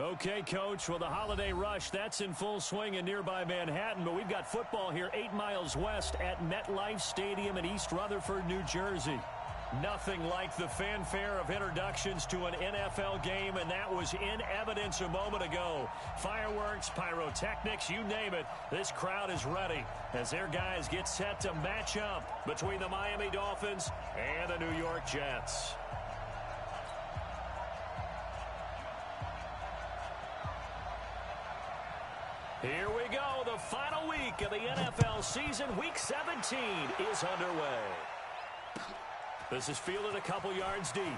Okay, Coach. Well, the holiday rush, that's in full swing in nearby Manhattan, but we've got football here 8 miles west at MetLife Stadium in East Rutherford, New Jersey. Nothing like the fanfare of introductions to an NFL game, and that was in evidence a moment ago. Fireworks, pyrotechnics, you name it, this crowd is ready as their guys get set to match up between the Miami Dolphins and the New York Jets. Here we go. The final week of the NFL season. Week 17 is underway. This is fielded a couple yards deep. And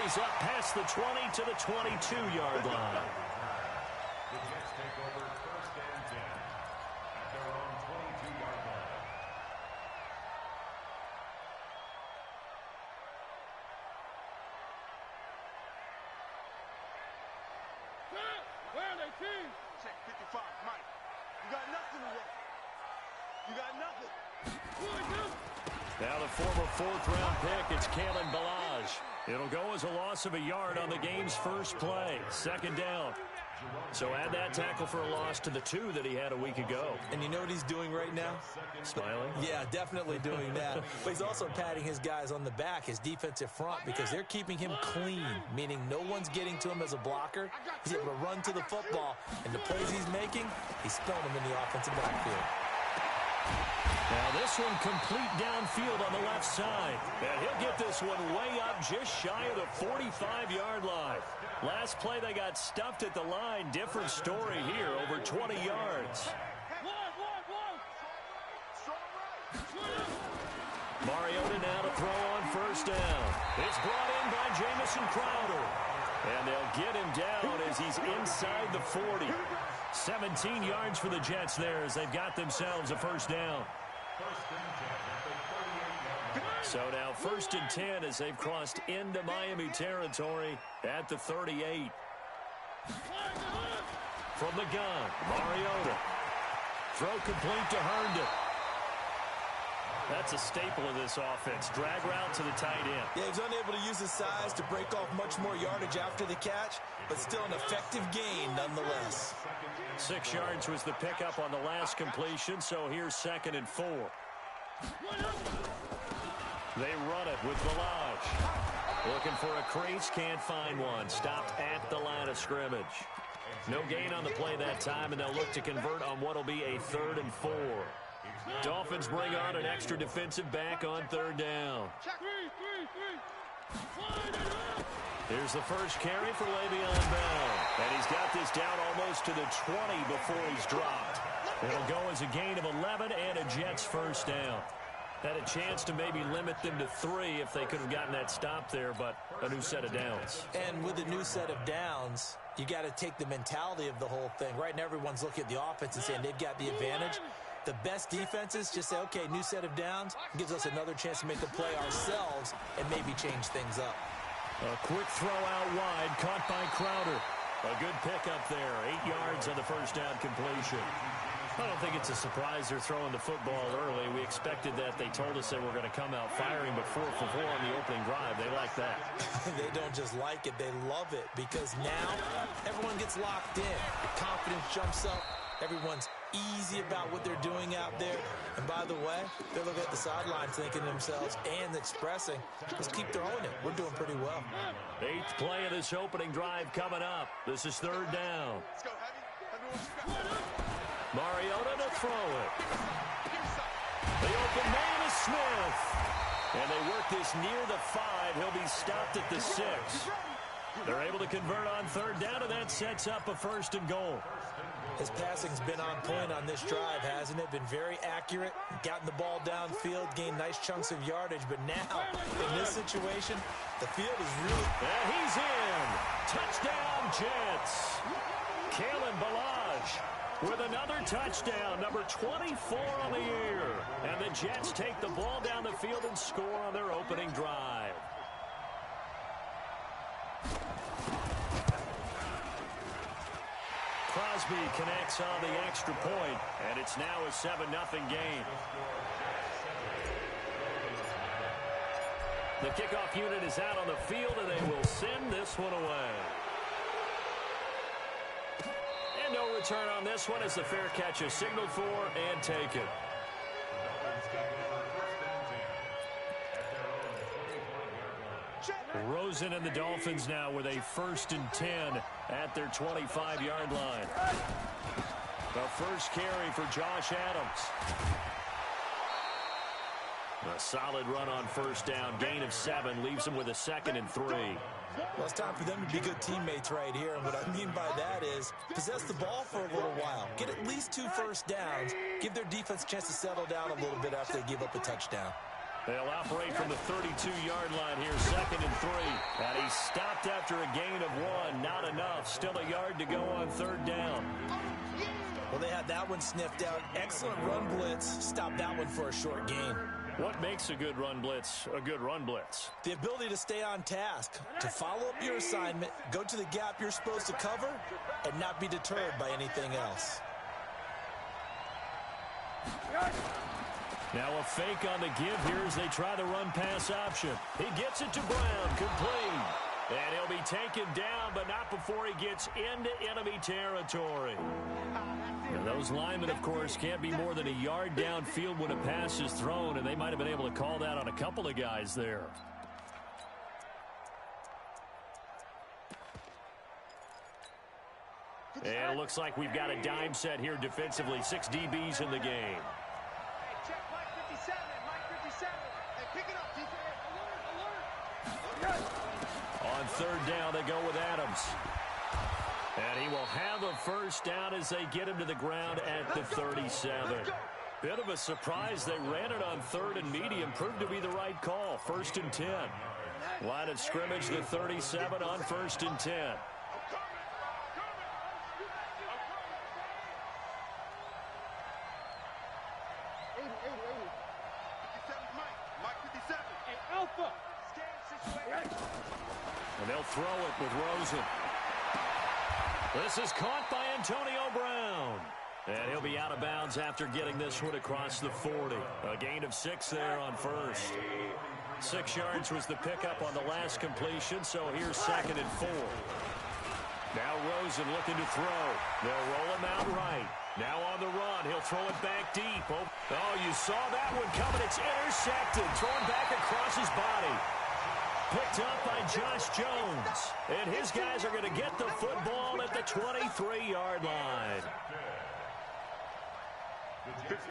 he's up past the 20 to the 22-yard line. The Jets take over 1st and 10 at their own 22-yard line. Where are they, team? Check 55, Mike. You got nothing today. You got nothing. Now the former 4th-round pick, it's Kalen Ballage. It'll go as a loss of a yard on the game's first play. 2nd down. So add that tackle for a loss to the 2 that he had a week ago. And you know what he's doing right now? Smiling? Yeah, definitely doing that. But he's also patting his guys on the back, his defensive front, because they're keeping him clean, meaning no one's getting to him as a blocker. He's able to run to the football, and the plays he's making, he's spelling them in the offensive backfield. Now this one complete downfield on the left side. And he'll get this one way up just shy of the 45-yard line. Last play they got stuffed at the line. Different story here, over 20 yards. Mariota now to throw on 1st down. It's brought in by Jamison Crowder. And they'll get him down as he's inside the 40. 17 yards for the Jets there as they've got themselves a 1st down. So now 1st and 10 as they've crossed into Miami territory at the 38. From the gun, Mariota. Throw complete to Herndon. That's a staple of this offense. Drag route to the tight end. Yeah, he's unable to use his size to break off much more yardage after the catch, but still an effective gain nonetheless. 6 yards was the pickup on the last completion, so here's 2nd and 4. They run it with Ballage. Looking for a crease, can't find one. Stopped at the line of scrimmage. No gain on the play that time, and they'll look to convert on what will be a 3rd and 4. Dolphins bring on an extra defensive back on 3rd down. Here's the first carry for Le'Veon Bell. And he's got this down almost to the 20 before he's dropped. It'll go as a gain of 11 and a Jets 1st down. Had a chance to maybe limit them to 3 if they could have gotten that stop there, but a new set of downs. And with a new set of downs, you got to take the mentality of the whole thing. Right now, everyone's looking at the offense and saying they've got the advantage. The best defenses just say, okay, new set of downs, gives us another chance to make a play ourselves and maybe change things up. A quick throw out wide, caught by Crowder. A good pickup there, 8 yards on the 1st down completion. I don't think it's a surprise they're throwing the football early. We expected that. They told us they were going to come out firing, but 4 for 4 on the opening drive. They like that. They don't just like it, they love it, because now everyone gets locked in. The confidence jumps up. Everyone's easy about what they're doing out there. And by the way, they're looking at the sidelines thinking to themselves and expressing, just keep throwing it. We're doing pretty well. 8th play of this opening drive coming up. This is 3rd down. Let's go, Heavy. Mariota to throw it. The open man is Smith. And they work this near the 5. He'll be stopped at the 6. They're able to convert on 3rd down, and that sets up a 1st and goal. His passing's been on point on this drive, hasn't it? Been very accurate, gotten the ball downfield, gained nice chunks of yardage. But now, in this situation, the field is really... And he's in. Touchdown, Jets. Kalen Ballage with another touchdown, number 24 on the year. And the Jets take the ball down the field and score on their opening drive. Crosby connects on the extra point, and it's now a 7-0 game. The kickoff unit is out on the field, and they will send this one away. And no return on this one as the fair catch is signaled for and taken. Rosen and the Dolphins now with a 1st and 10 at their 25-yard line. The first carry for Josh Adams. A solid run on 1st down. Gain of 7 leaves them with a 2nd and 3. Well, it's time for them to be good teammates right here. And what I mean by that is possess the ball for a little while. Get at least 2 first downs. Give their defense a chance to settle down a little bit after they give up a touchdown. They'll operate from the 32-yard line here, 2nd and 3. And he stopped after a gain of 1. Not enough. Still a yard to go on 3rd down. Well, they had that one sniffed out. Excellent run blitz. Stopped that one for a short gain. What makes a good run blitz a good run blitz? The ability to stay on task, to follow up your assignment, go to the gap you're supposed to cover, and not be deterred by anything else. Now a fake on the give here as they try the run-pass option. He gets it to Brown, complete. And he'll be taken down, but not before he gets into enemy territory. And those linemen, of course, can't be more than a yard downfield when a pass is thrown, and they might have been able to call that on a couple of guys there. And it looks like we've got a dime set here defensively. 6 DBs in the game. Check Mike 57. Mike 57. Hey, pick it up, defense. Alert. On 3rd down, they go with Adams. And he will have a 1st down as they get him to the ground at the 37. Bit of a surprise. They ran it on 3rd and medium. Proved to be the right call. 1st and 10. Line of scrimmage, the 37 on 1st and 10. And they'll throw it with Rosen. This is caught by Antonio Brown. And he'll be out of bounds after getting this one across the 40. A gain of 6 there on 1st. 6 yards was the pickup on the last completion, so here's 2nd and 4. Now Rosen looking to throw. They'll roll him out right. Now on the run, he'll throw it back deep. Oh, you saw that one coming. It's intercepted. Thrown back across his body. Picked up by Josh Jones. And his guys are going to get the football at the 23-yard line.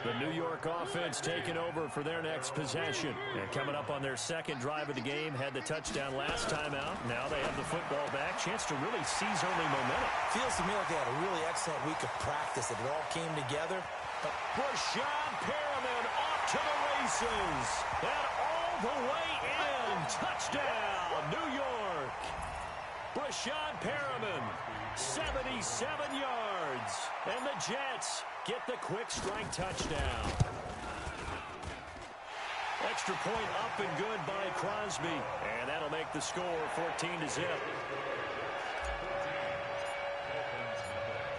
The New York offense taking over for their next possession. And coming up on their 2nd drive of the game, had the touchdown last time out. Now they have the football back. Chance to really seize early momentum. Feels to me like they had a really excellent week of practice. It all came together. But Brashad Perriman off to the races. And all the way in. Touchdown, New York. Brashad Perriman, 77 yards. And the Jets get the quick strike touchdown. Extra point up and good by Crosby. And that'll make the score 14-0.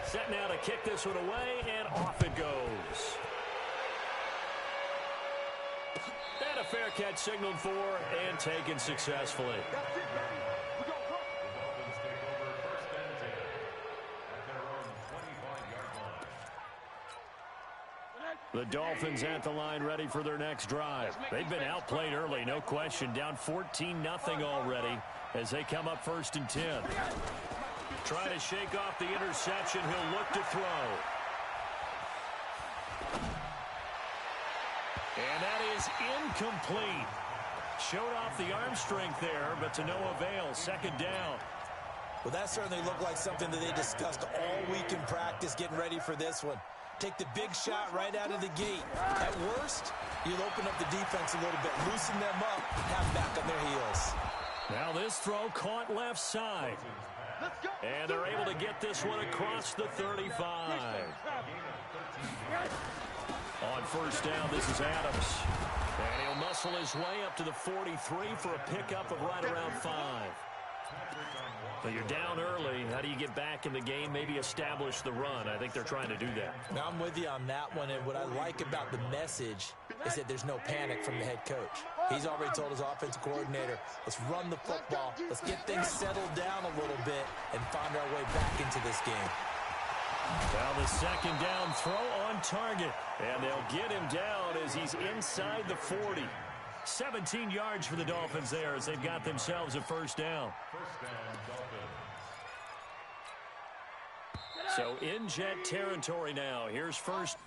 Set now to kick this one away, and off it goes. And a fair catch signaled for and taken successfully. The Dolphins at the line ready for their next drive. They've been outplayed early, no question. Down 14-0 already as they come up 1st and 10. Try to shake off the interception. He'll look to throw. And that is incomplete. Showed off the arm strength there, but to no avail. 2nd down. Well, that certainly looked like something that they discussed all week in practice getting ready for this one. Take the big shot right out of the gate. At worst, you'll open up the defense a little bit, loosen them up, have back on their heels. Now this throw caught left side. And they're able to get this one across the 35. On 1st down, this is Adams. And he'll muscle his way up to the 43 for a pickup of right around 5. But you're down early. How do you get back in the game? Maybe establish the run. I think they're trying to do that. Now I'm with you on that one. And what I like about the message is that there's no panic from the head coach. He's already told his offensive coordinator, let's run the football, let's get things settled down a little bit and find our way back into this game. Well, the second down throw on target. And they'll get him down as he's inside the 40. 17 yards for the Dolphins there as they've got themselves a first down. First down, Dolphins. So in Jet territory now. Here's first.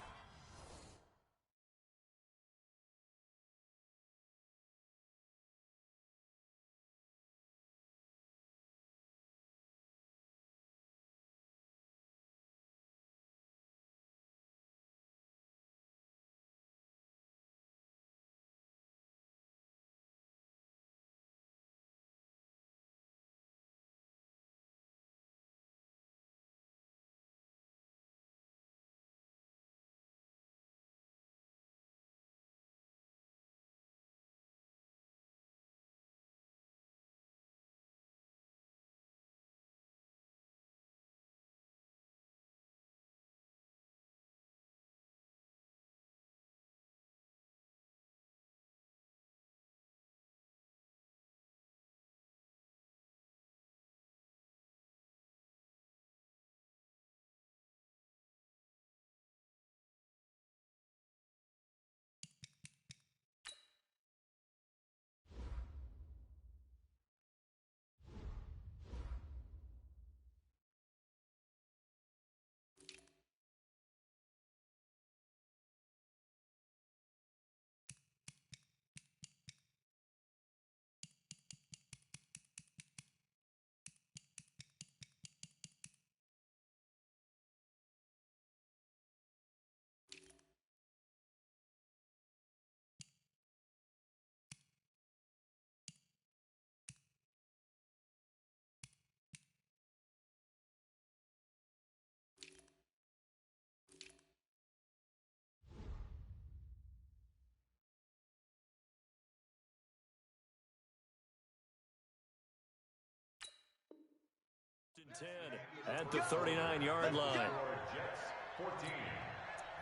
At the 39-yard line. Jets 14.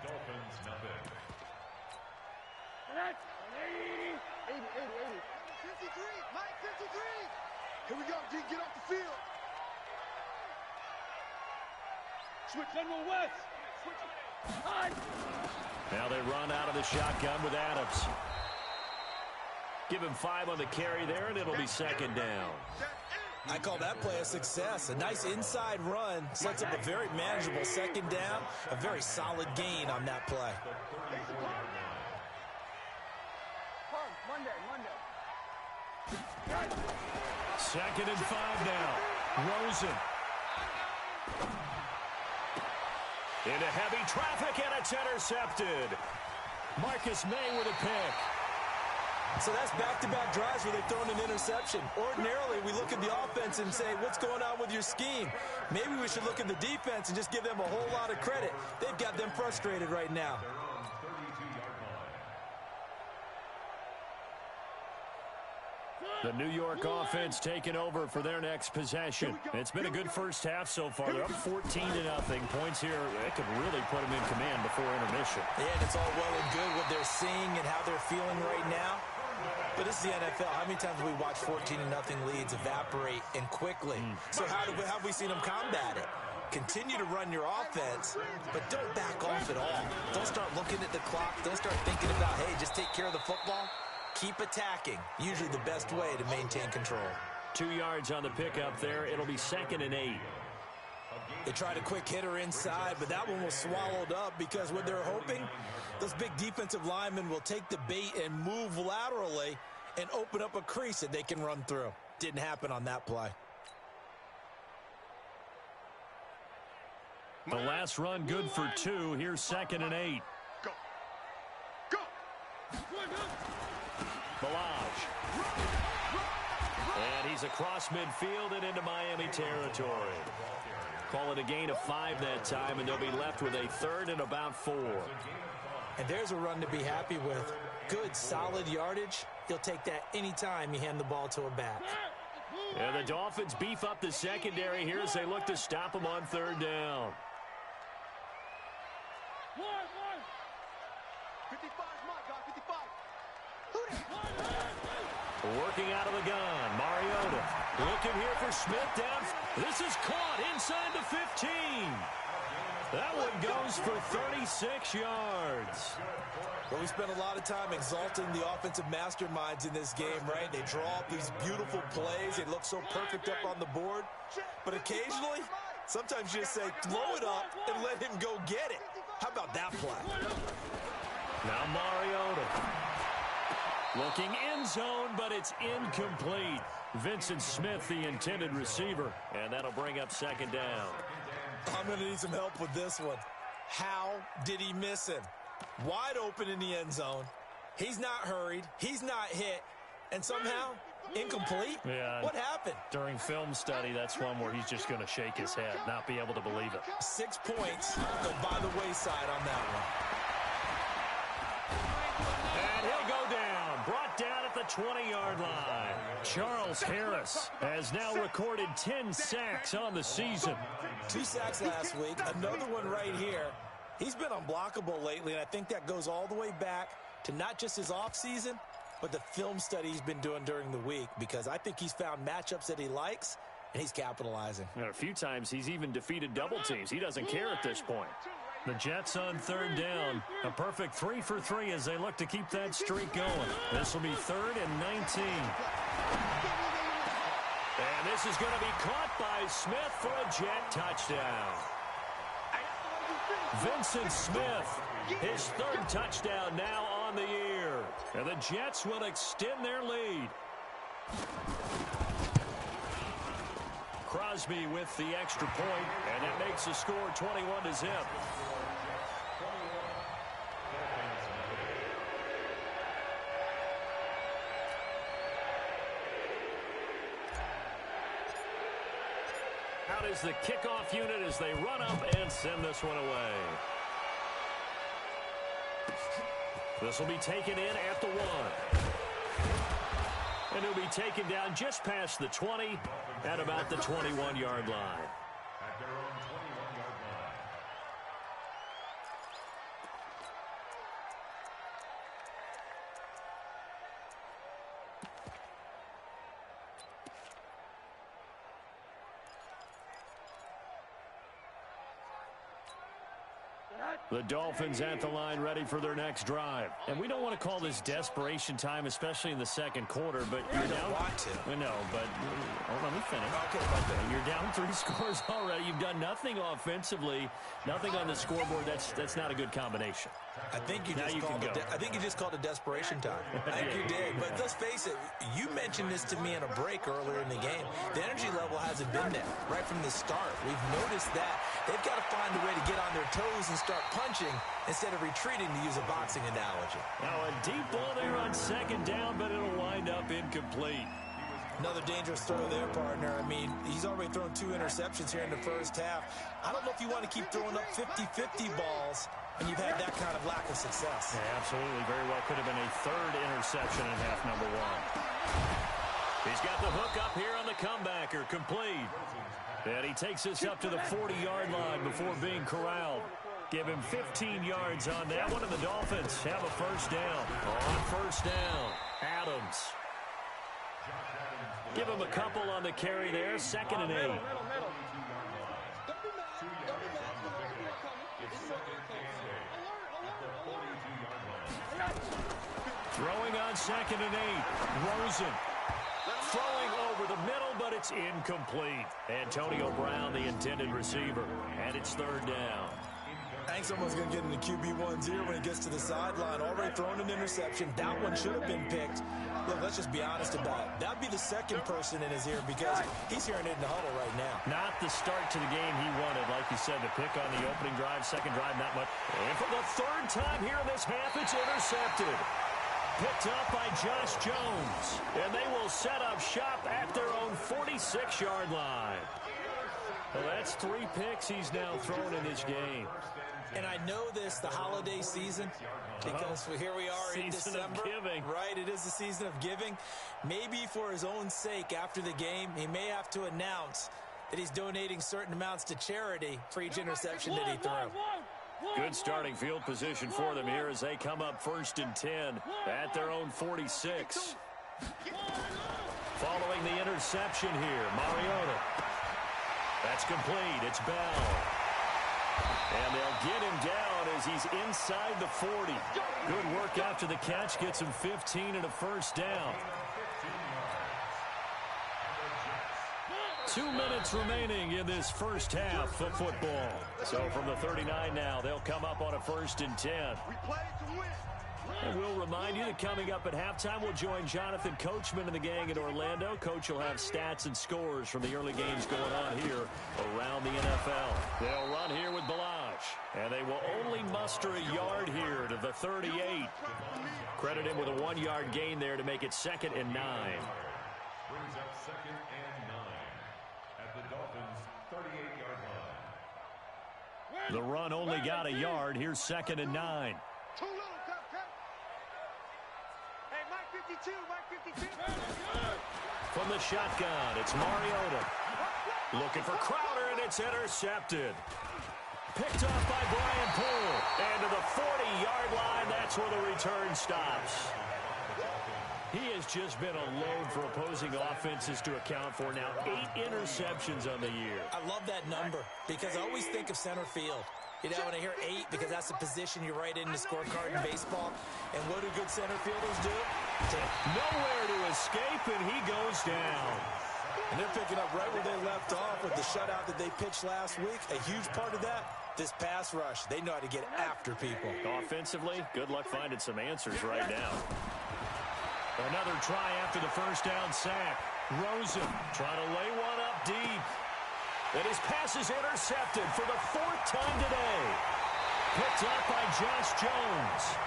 Dolphins nothing. 80, 53, Mike, 53. Here we go, D, get off the field. Switch General West. Switch. Now they run out of the shotgun with Adams. Give him 5 on the carry there, and it'll be second down. I call that play a success. A nice inside run sets up a very manageable second down. A very solid gain on that play. Second and 5 now. Rosen. Into heavy traffic, and it's intercepted. Marcus May with a pick. So that's back-to-back drives where they've thrown an interception. Ordinarily, we look at the offense and say, what's going on with your scheme? Maybe we should look at the defense and just give them a whole lot of credit. They've got them frustrated right now. The New York offense taking over for their next possession. It's been a good first half so far. They're up 14-0. Points here, that could really put them in command before intermission. Yeah, and it's all well and good what they're seeing and how they're feeling right now. But this is the NFL. How many times have we watched 14-0 leads evaporate and quickly? So how have we seen them combat it? Continue to run your offense, but don't back off at all. Don't start looking at the clock. Don't start thinking about, hey, just take care of the football. Keep attacking. Usually the best way to maintain control. 2 yards on the pickup there. It'll be second and 8. They tried a quick hitter inside, but that one was swallowed up because what they're hoping, those big defensive linemen will take the bait and move laterally and open up a crease that they can run through. Didn't happen on that play. The last run good for 2. Here's second and 8. Go. Go. Balaj. And he's across midfield and into Miami territory. Call it a gain of 5 that time, and they'll be left with a third and about 4. And there's a run to be happy with. Good, solid yardage. You'll take that anytime you hand the ball to a back. And the Dolphins beef up the secondary here as they look to stop them on third down. 55, Mike, got 55. Working out of the gun, Mariota. Looking here for Smith down. This is caught inside the 15. That one goes for 36 yards. Well, we spent a lot of time exalting the offensive masterminds in this game, right? They draw up these beautiful plays. They look so perfect up on the board. But occasionally, sometimes you just say, throw it up and let him go get it. How about that play? Now Mariota. Looking end zone, but it's incomplete. Vincent Smith, the intended receiver. And that'll bring up second down. I'm going to need some help with this one. How did he miss him? Wide open in the end zone. He's not hurried. He's not hit. And somehow, incomplete? Yeah. What happened? During film study, that's one where he's just going to shake his head, not be able to believe it. 6 points go by the wayside on that one. And he'll go down. Brought down at the 20-yard line. Charles Harris has now recorded 10 sacks on the season. 2 sacks last week, another one right here. He's been unblockable lately, and I think that goes all the way back to not just his offseason, but the film study he's been doing during the week, because I think he's found matchups that he likes, and he's capitalizing. And a few times he's even defeated double teams. He doesn't care at this point. The Jets on third down. A perfect 3 for 3 as they look to keep that streak going. This will be 3rd and 19. And this is going to be caught by Smith for a Jet touchdown. Vincent Smith, his 3rd touchdown now on the year. And the Jets will extend their lead. Crosby with the extra point, and it makes the score 21-0. Out is the kickoff unit as they run up and send this one away. This will be taken in at the 1. And it'll be taken down just past the 20 at about the 21-yard line. At their own 21-yard line. The Dolphins at the line ready for their next drive. And we don't want to call this desperation time, especially in the second quarter, but you're down. Want to. I know, but let me finish. Okay. You're down 3 scores already. You've done nothing offensively, nothing on the scoreboard. That's not a good combination. I think you just called it desperation time. I think you did. But let's face it, you mentioned this to me in a break earlier in the game. The energy level hasn't been there right from the start. We've noticed that. They've got to find a way to get on their toes and start punching instead of retreating, to use a boxing analogy. Now a deep ball there on second down, but it'll wind up incomplete. Another dangerous throw there, partner. I mean, he's already thrown 2 interceptions here in the first half. I don't know if you want to keep throwing up 50-50 balls and you've had that kind of lack of success. Yeah, absolutely. Very well could have been a 3rd interception in half number 1. He's got the hook up here on the comebacker, complete. And he takes us up to the 40-yard line before being corralled. Give him 15 yards on that one, and the Dolphins have a first down. On first down, Adams. Give him a couple on the carry there, 2nd and 8. Throwing on 2nd and 8, Rosen. Throwing over the middle, but it's incomplete. Antonio Brown, the intended receiver, and it's 3rd down. I think someone's going to get into QB1's ear when he gets to the sideline. Already thrown an interception. That one should have been picked. Look, let's just be honest about it. That'd be the 2nd person in his ear because he's hearing it in the huddle right now. Not the start to the game he wanted. Like you said, the pick on the opening drive, second drive, not much. And for the 3rd time here in this half, it's intercepted. Picked up by Josh Jones. And they will set up shop at their own 46-yard line. Well, that's 3 picks he's now thrown in this game. And I know this, the holiday season, because here we are in December. Season of giving. Right, it is the season of giving. Maybe for his own sake after the game, he may have to announce that he's donating certain amounts to charity for each interception that he threw. Good starting field position for them here as they come up 1st and 10 at their own 46. Following the interception here, Mariota. That's complete. It's Bell. And they'll get him down as he's inside the 40. Good work after the catch. Gets him 15 and a first down. 2 minutes remaining in this first half of football. So from the 39 now, they'll come up on a 1st and 10. We played to win. And we'll remind you that coming up at halftime, we'll join Jonathan Coachman and the gang in Orlando. Coach will have stats and scores from the early games going on here around the NFL. They'll run here with Balazs, and they will only muster a yard here to the 38. Credit him with a 1-yard gain there to make it 2nd and 9. Brings up 2nd and 9 at the Dolphins' 38-yard line. The run only got a yard. Here's 2nd and 9. Too little, Cut. Hey, Mike 52, Mike 52. From the shotgun, it's Mariota. Looking for Crowder, and it's intercepted. Picked off by Brian Poole. And to the 40-yard line, that's where the return stops. He has just been a load for opposing offenses to account for now. 8 interceptions on the year. I love that number because I always think of center field. You know, when I hear 8, because that's the position you write in the scorecard in baseball. And what do good center fielders do? Nowhere to escape, and he goes down. And they're picking up right where they left off with the shutout that they pitched last week. A huge part of that, this pass rush. They know how to get after people. Offensively, good luck finding some answers right now. Another try after the first down sack. Rosen trying to lay one up deep. And his pass is intercepted for the 4th time today. Picked up by Josh Jones.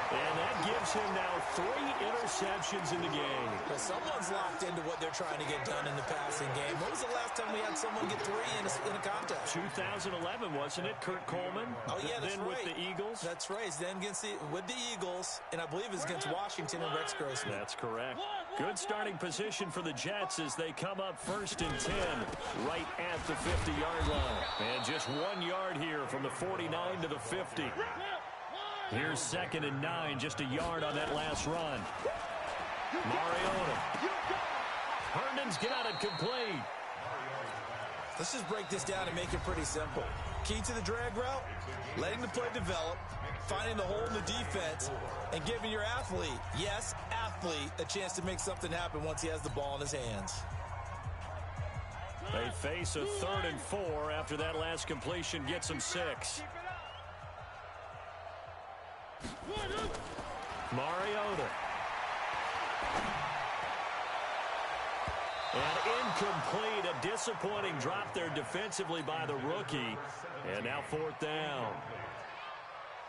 And that gives him now 3 interceptions in the game. But someone's locked into what they're trying to get done in the passing game. When was the last time we had someone get 3 in a contest? 2011, wasn't it? Kurt Coleman. Oh, yeah, that's then right. with the Eagles. That's right. Then with the Eagles, and I believe it's against Washington and Rex Grossman. That's correct. Good starting position for the Jets as they come up 1st and 10 right at the 50-yard line. And just 1 yard here from the 49 to the 50. Here's 2nd and 9, just a yard on that last run. Mariota. Herndon's got it complete. Let's just break this down and make it pretty simple. Key to the drag route, letting the play develop, finding the hole in the defense, and giving your athlete, yes, athlete, a chance to make something happen once he has the ball in his hands. They face a 3rd and 4 after that last completion gets them 6. Mariota. And incomplete. A disappointing drop there defensively by the rookie. And now 4th down.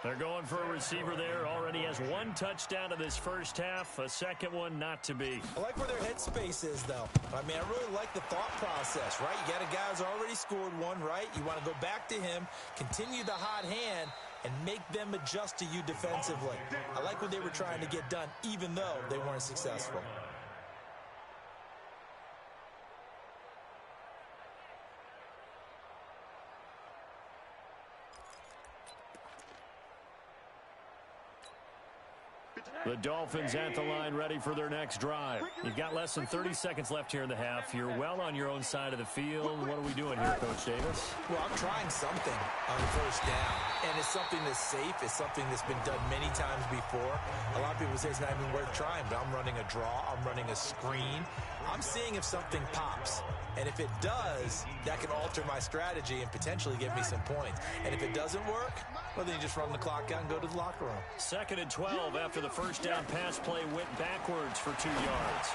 They're going for a receiver there. Already has 1 touchdown in this first half. A second one not to be. I like where their headspace is, though. I mean, I really like the thought process, right? You got a guy who's already scored 1, right? You want to go back to him, continue the hot hand, and make them adjust to you defensively. I like what they were trying to get done, even though they weren't successful. The Dolphins at the line ready for their next drive. You've got less than 30 seconds left here in the half. You're well on your own side of the field. What are we doing here, Coach Davis? Well, I'm trying something on the first down. And it's something that's safe. It's something that's been done many times before. A lot of people say it's not even worth trying, but I'm running a draw. I'm running a screen. I'm seeing if something pops. And if it does, that can alter my strategy and potentially give me some points. And if it doesn't work, well, then you just run the clock out and go to the locker room. 2nd and 12 after the first down pass play went backwards for 2 yards.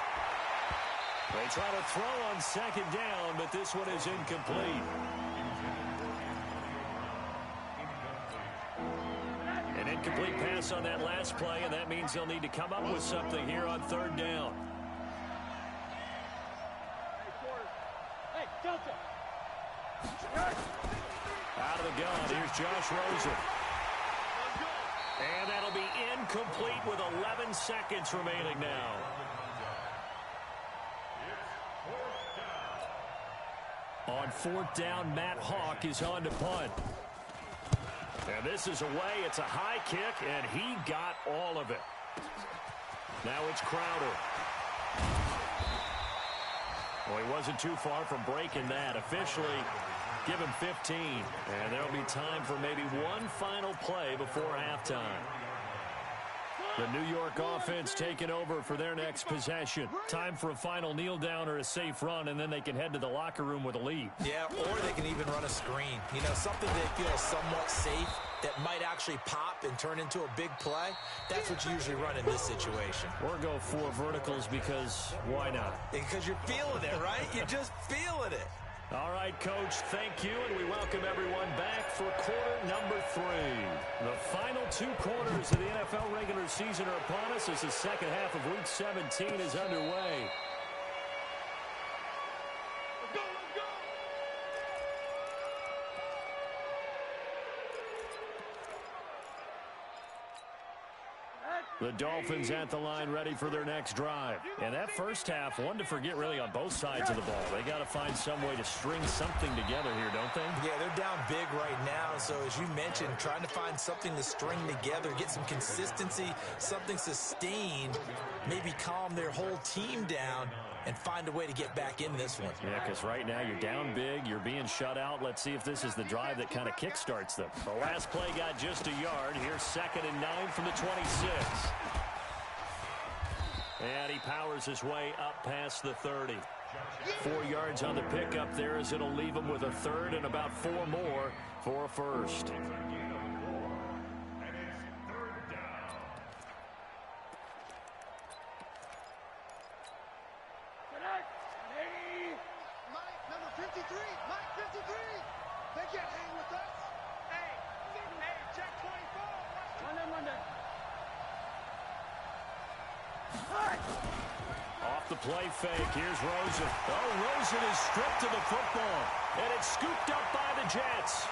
They try to throw on 2nd down, but this one is incomplete. An incomplete pass on that last play, and that means they'll need to come up with something here on 3rd down. Hey, Delta. Out of the gun, here's Josh Rosen. And that'll be incomplete with 11 seconds remaining now. On 4th down, Matt Hawk is on to punt. And this is away. It's a high kick, and he got all of it. Now it's Crowder. Well, he wasn't too far from breaking that. Officially, give him 15. And there'll be time for maybe one final play before halftime. The New York offense taking over for their next possession. Time for a final kneel down or a safe run, and then they can head to the locker room with a lead. Yeah, or they can even run a screen. You know, something they feel somewhat safe that might actually pop and turn into a big play. That's what you usually run in this situation. Or go 4 verticals because why not? Because you're feeling it, right? You're just feeling it. All right, Coach, thank you, and we welcome everyone back for quarter number 3. The final 2 quarters of the NFL regular season are upon us as the second half of Week 17 is underway. Let's go, let's go! The Dolphins at the line ready for their next drive. And that first half, one to forget really on both sides of the ball. They got to find some way to string something together here, don't they? Yeah, they're down big right now. So as you mentioned, trying to find something to string together, get some consistency, something sustained, maybe calm their whole team down and find a way to get back in this one. Yeah, because right now you're down big, you're being shut out. Let's see if this is the drive that kind of kickstarts them. The last play got just a yard. Here's 2nd and 9 from the 26. And he powers his way up past the 30. 4 yards on the pickup there as it'll leave him with a 3rd and about 4 more for a first. Off the play fake, here's Rosen. Oh, Rosen is stripped to the football, and it's scooped up by the Jets.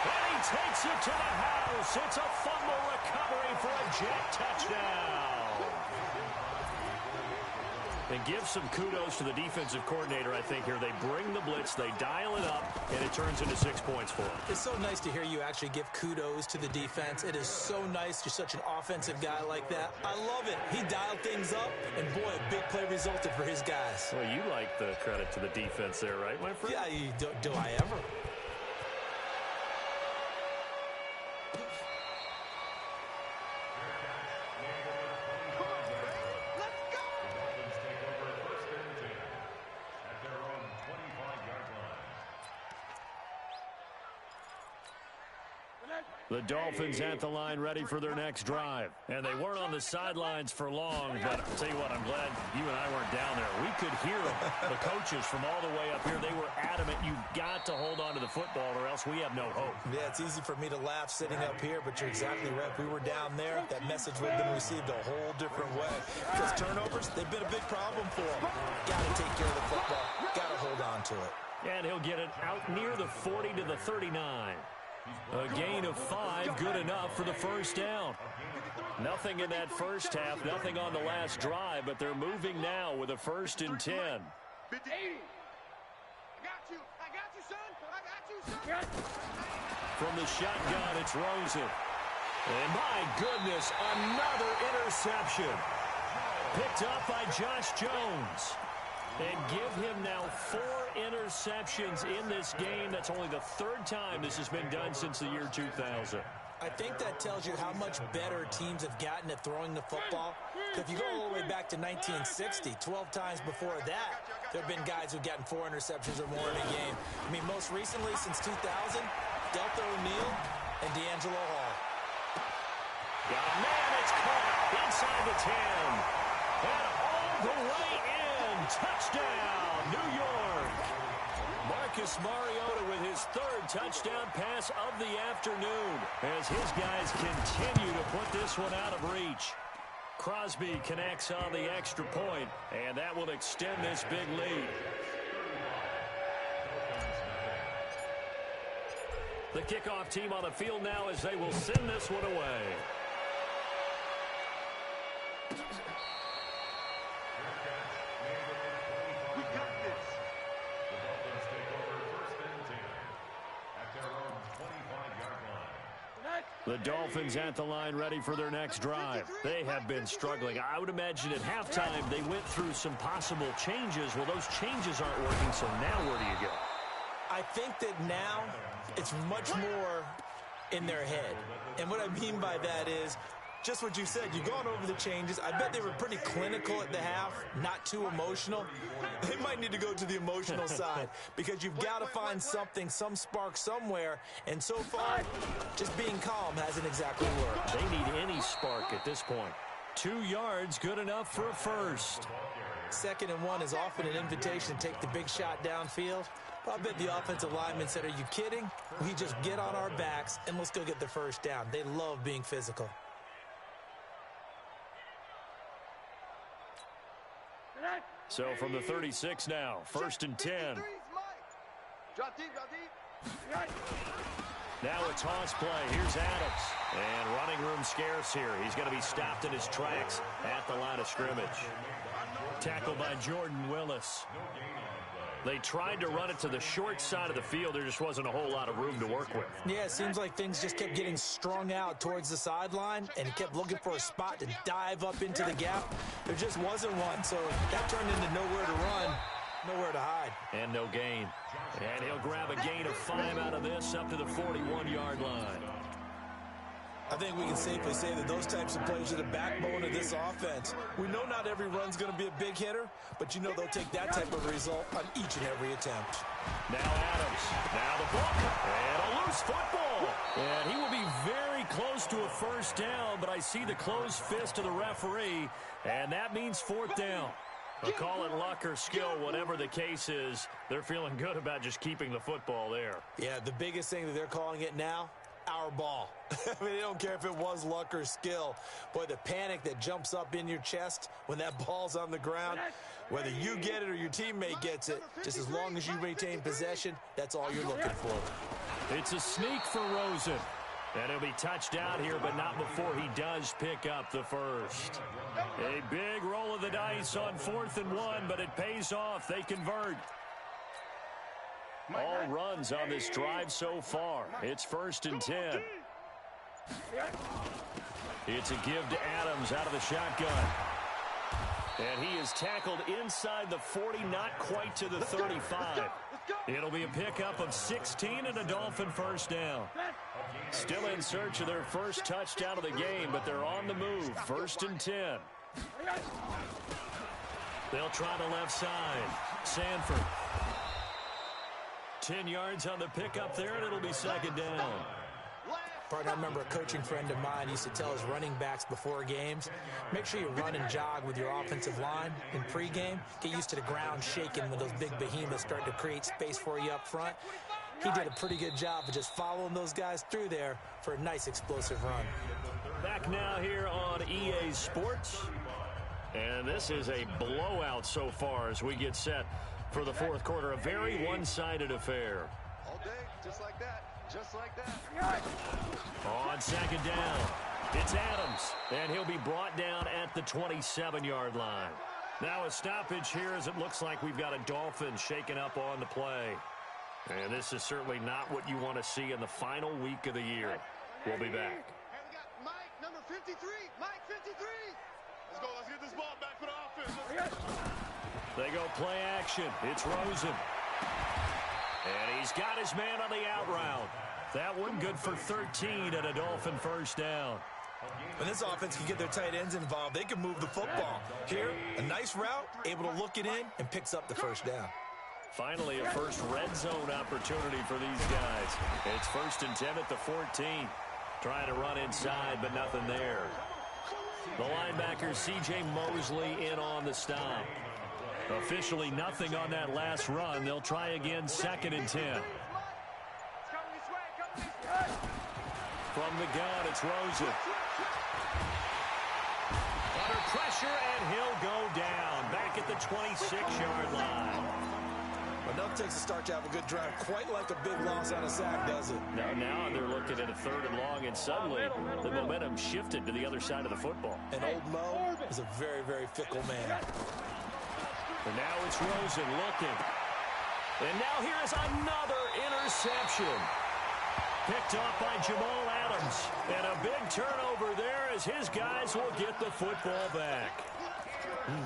And he takes it to the house. It's a fumble recovery for a Jet touchdown. And give some kudos to the defensive coordinator, I think, here. They bring the blitz, they dial it up, and it turns into 6 points for them. It's so nice to hear you actually give kudos to the defense. It is so nice. You're such an offensive guy like that. I love it. He dialed things up, and boy, a big play resulted for his guys. Well, you like the credit to the defense there, right, my friend? Yeah, do I ever? The Dolphins at the line ready for their next drive. And they weren't on the sidelines for long, but I'll tell you what, I'm glad you and I weren't down there. We could hear them, the coaches from all the way up here. They were adamant, you've got to hold on to the football or else we have no hope. Yeah, it's easy for me to laugh sitting up here, but you're exactly right. If we were down there, that message would have been received a whole different way. Because turnovers, they've been a big problem for them. Got to take care of the football. Got to hold on to it. And he'll get it out near the 40 to the 39. A gain of 5, good enough for the first down. Nothing in that first half, nothing on the last drive, but they're moving now with a 1st and 10. I got you, son. From the shotgun, it's Rosen. And my goodness, another interception. Picked up by Josh Jones. And give him now 4 interceptions in this game. That's only the 3rd time this has been done since the year 2000. I think that tells you how much better teams have gotten at throwing the football. Because if you go all the way back to 1960, 12 times before that, there have been guys who've gotten 4 interceptions or more in a game. I mean, most recently, since 2000, Delta O'Neal and D'Angelo Hall. Yeah, man, it's caught inside the 10. And all the way in. Touchdown, New York. Marcus Mariota with his 3rd touchdown pass of the afternoon as his guys continue to put this one out of reach. Crosby connects on the extra point, and that will extend this big lead. The kickoff team on the field now as they will send this one away. The Dolphins at the line ready for their next drive. They have been struggling. I would imagine at halftime they went through some possible changes. Well, those changes aren't working, so now where do you go? I think that now it's much more in their head. And what I mean by that is just what you said. You've gone over the changes. I bet they were pretty clinical at the half, not too emotional. They might need to go to the emotional side because you've got to find something, some spark somewhere. And so far, just being calm hasn't exactly worked. They need any spark at this point. 2 yards, good enough for a first. 2nd and 1 is often an invitation to take the big shot downfield. I bet the offensive lineman said, are you kidding? We just get on our backs and let's go get the first down. They love being physical. So from the 36 now, 1st and 10. Drop deep, drop deep. Now a toss play. Here's Adams. And running room scarce here. He's going to be stopped in his tracks at the line of scrimmage. Tackled by Jordan Willis. They tried to run it to the short side of the field. There just wasn't a whole lot of room to work with. Yeah, it seems like things just kept getting strung out towards the sideline, and he kept looking for a spot to dive up into the gap. There just wasn't one, so that turned into nowhere to run, nowhere to hide. And no gain. And he'll grab a gain of 5 out of this up to the 41-yard line. I think we can safely say that those types of plays are the backbone of this offense. We know not every run's going to be a big hitter, but you know they'll take that type of result on each and every attempt. Now Adams. Now the ball. And a loose football. And he will be very close to a first down, but I see the closed fist of the referee, and that means 4th down. They'll call it luck or skill, whatever the case is. They're feeling good about just keeping the football there. Yeah, the biggest thing that they're calling it now, our ball. I mean, they don't care if it was luck or skill. Boy, the panic that jumps up in your chest when that ball's on the ground, whether you get it or your teammate gets it, just as long as you retain possession, that's all you're looking for. It's a sneak for Rosen. And he'll be touched out here, but not before he does pick up the first. A big roll of the dice on 4th and 1, but it pays off. They convert. All runs on this drive so far. It's 1st and 10. It's a give to Adams out of the shotgun. And he is tackled inside the 40, not quite to the 35. It'll be a pickup of 16 and a Dolphin first down. Still in search of their first touchdown of the game, but they're on the move. 1st and 10. They'll try the left side. Sanford. 10 yards on the pickup there, and it'll be 2nd down. Partner, I remember a coaching friend of mine used to tell his running backs before games, make sure you run and jog with your offensive line in pregame. Get used to the ground shaking when those big behemoths start to create space for you up front. He did a pretty good job of just following those guys through there for a nice explosive run. Back now here on EA Sports. And this is a blowout so far as we get set for the 4th quarter. A very one-sided affair. All day, just like that. Just like that. On 2nd down, it's Adams, and he'll be brought down at the 27-yard line. Now a stoppage here as it looks like we've got a Dolphin shaken up on the play. And this is certainly not what you want to see in the final week of the year. We'll be back. And we got Mike, number 53. Mike, 53. Let's go. Let's get this ball back for the offense. They go play action. It's Rosen. And he's got his man on the out route. That one good for 13 and a Dolphin first down. When this offense can get their tight ends involved, they can move the football. Here, a nice route, able to look it in, and picks up the first down. Finally, a first red zone opportunity for these guys. It's 1st and 10 at the 14. Trying to run inside, but nothing there. The linebacker, C.J. Mosley, in on the stop. Officially nothing on that last run. They'll try again, 2nd and 10. From the gun, it's Rosen. Under pressure, and he'll go down. Back at the 26-yard line. Enough takes a start to have a good drive. Quite like a big loss on a sack, does it? Now they're looking at a 3rd and long, and suddenly the momentum shifted to the other side of the football. And old Mo is a very, very fickle man. And now it's Rosen looking. And now here is another interception. Picked off by Jamal Adams. Adams. And a big turnover there as his guys will get the football back.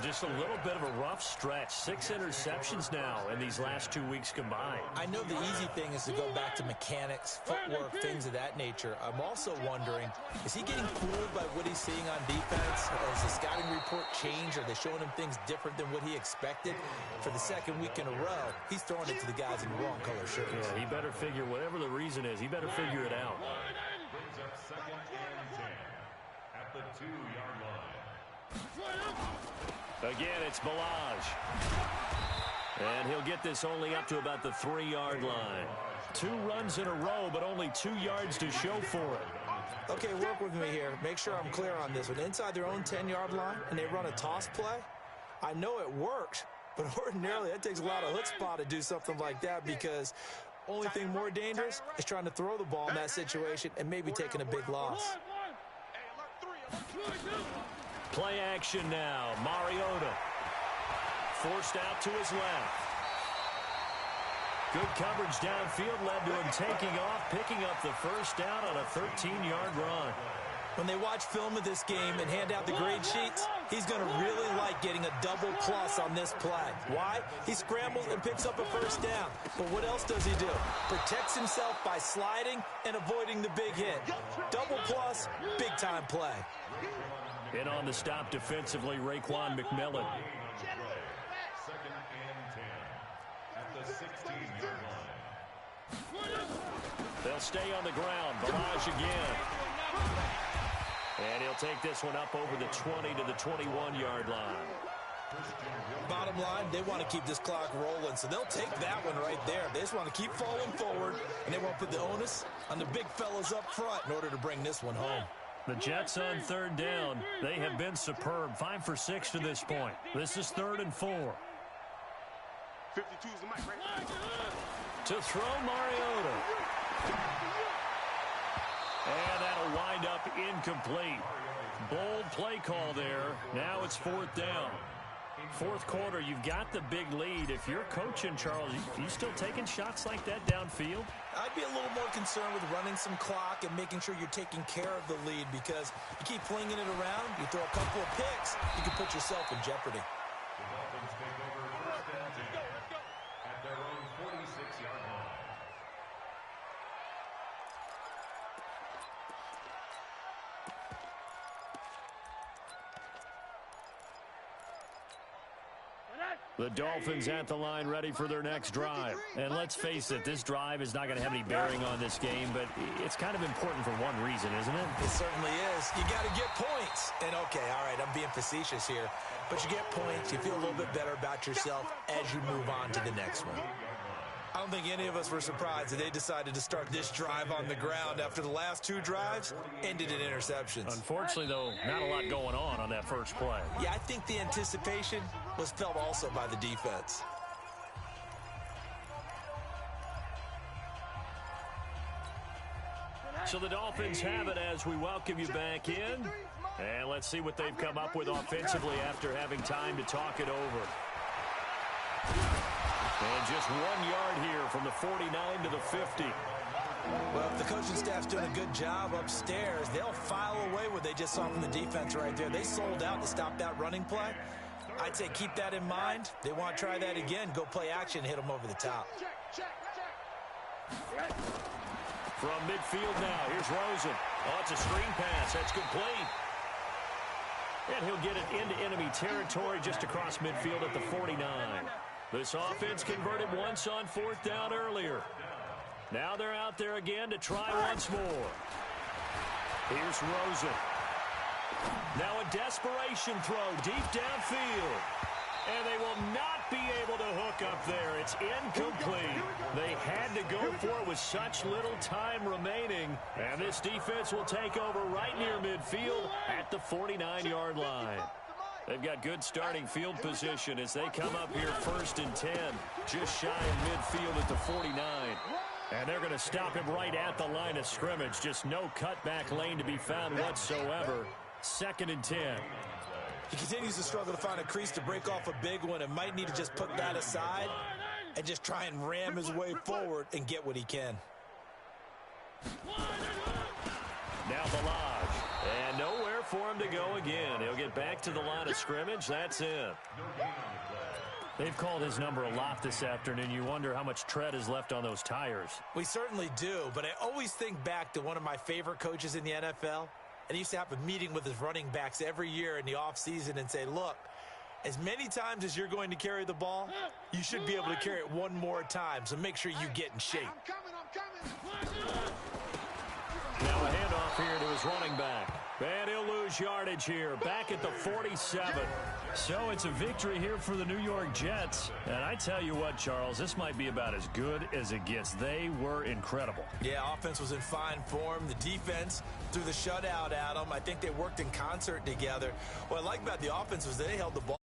Just a little bit of a rough stretch. 6 interceptions now in these last 2 weeks combined. I know the easy thing is to go back to mechanics, footwork, things of that nature. I'm also wondering, is he getting fooled by what he's seeing on defense? Has the scouting report changed? Are they showing him things different than what he expected? For the second week in a row, he's throwing it to the guys in the wrong color shirts. Yeah, he better figure, whatever the reason is, he better figure it out. Brings up 2nd and 10 at the 2-yard line. Again, it's Balaj. And he'll get this only up to about the 3-yard line. 2 runs in a row, but only 2 yards to show for it. Okay, work with me here. Make sure I'm clear on this one. Inside their own 10-yard line, and they run a toss play, I know it works, but ordinarily that takes a lot of chutzpah to do something like that, because only thing more dangerous is trying to throw the ball in that situation and maybe taking a big loss. Play action now. Mariota forced out to his left. Good coverage downfield led to him taking off, picking up the first down on a 13-yard run. When they watch film of this game and hand out the grade sheets, he's going to really like getting a double plus on this play. Why? He scrambles and picks up a first down. But what else does he do? Protects himself by sliding and avoiding the big hit. Double plus, big-time play. In on the stop defensively, Raekwon McMillan. 2nd and 10 at the 16-yard line. They'll stay on the ground. Balaj again. And he'll take this one up over the 20 to the 21-yard line. Bottom line, they want to keep this clock rolling, so they'll take that one right there. They just want to keep falling forward, and they want to put the onus on the big fellas up front in order to bring this one home. The Jets on 3rd down. They have been superb. 5 for 6 to this point. This is 3rd and 4. 52's the mic, right? To throw Mariota. And that'll wind up incomplete. Bold play call there. Now it's 4th down. 4th quarter, you've got the big lead. If you're coaching, Charles, you still taking shots like that downfield? I'd be a little more concerned with running some clock and making sure you're taking care of the lead, because you keep flinging it around, you throw a couple of picks, you can put yourself in jeopardy. The Dolphins take over 1st and 10 at their own 46-yard line. The Dolphins at the line, ready for their next drive. And let's face it, this drive is not going to have any bearing on this game, but it's kind of important for one reason, isn't it? It certainly is. You got to get points. And okay, all right, I'm being facetious here, but you get points, you feel a little bit better about yourself as you move on to the next one. I don't think any of us were surprised that they decided to start this drive on the ground after the last 2 drives ended in interceptions. Unfortunately, though, not a lot going on that first play. Yeah, I think the anticipation was felt also by the defense. So the Dolphins have it as we welcome you back in. And let's see what they've come up with offensively after having time to talk it over. And just 1 yard here from the 49 to the 50. Well, if the coaching staff's doing a good job upstairs, they'll file away what they just saw from the defense right there. They sold out to stop that running play. I'd say keep that in mind. They want to try that again. Go play action, hit them over the top. From midfield now, here's Rosen. Oh, it's a screen pass. That's complete. And he'll get it into enemy territory just across midfield at the 49. This offense converted once on 4th down earlier. Now they're out there again to try once more. Here's Rosen. Now a desperation throw deep downfield. And they will not be able to hook up there. It's incomplete. They had to go for it with such little time remaining. And this defense will take over right near midfield at the 49-yard line. They've got good starting field position as they come up here 1st and 10. Just shy of midfield at the 49. And they're going to stop him right at the line of scrimmage. Just no cutback lane to be found whatsoever. 2nd and 10. He continues to struggle to find a crease to break off a big one, and might need to just put that aside and just try and ram his way forward and get what he can. Now Balaj. And nowhere for him to go again. He'll get back to the line of scrimmage. That's it. They've called his number a lot this afternoon. You wonder how much tread is left on those tires. We certainly do, but I always think back to one of my favorite coaches in the NFL. And he used to have a meeting with his running backs every year in the offseason and say, look, as many times as you're going to carry the ball, you should be able to carry it one more time. So make sure you get in shape. I'm coming. Now a handoff here to his running back. And he'll lose yardage here. Back at the 47. So it's a victory here for the New York Jets. And I tell you what, Charles, this might be about as good as it gets. They were incredible. Yeah, offense was in fine form. The defense threw the shutout at them. I think they worked in concert together. What I like about the offense was they held the ball.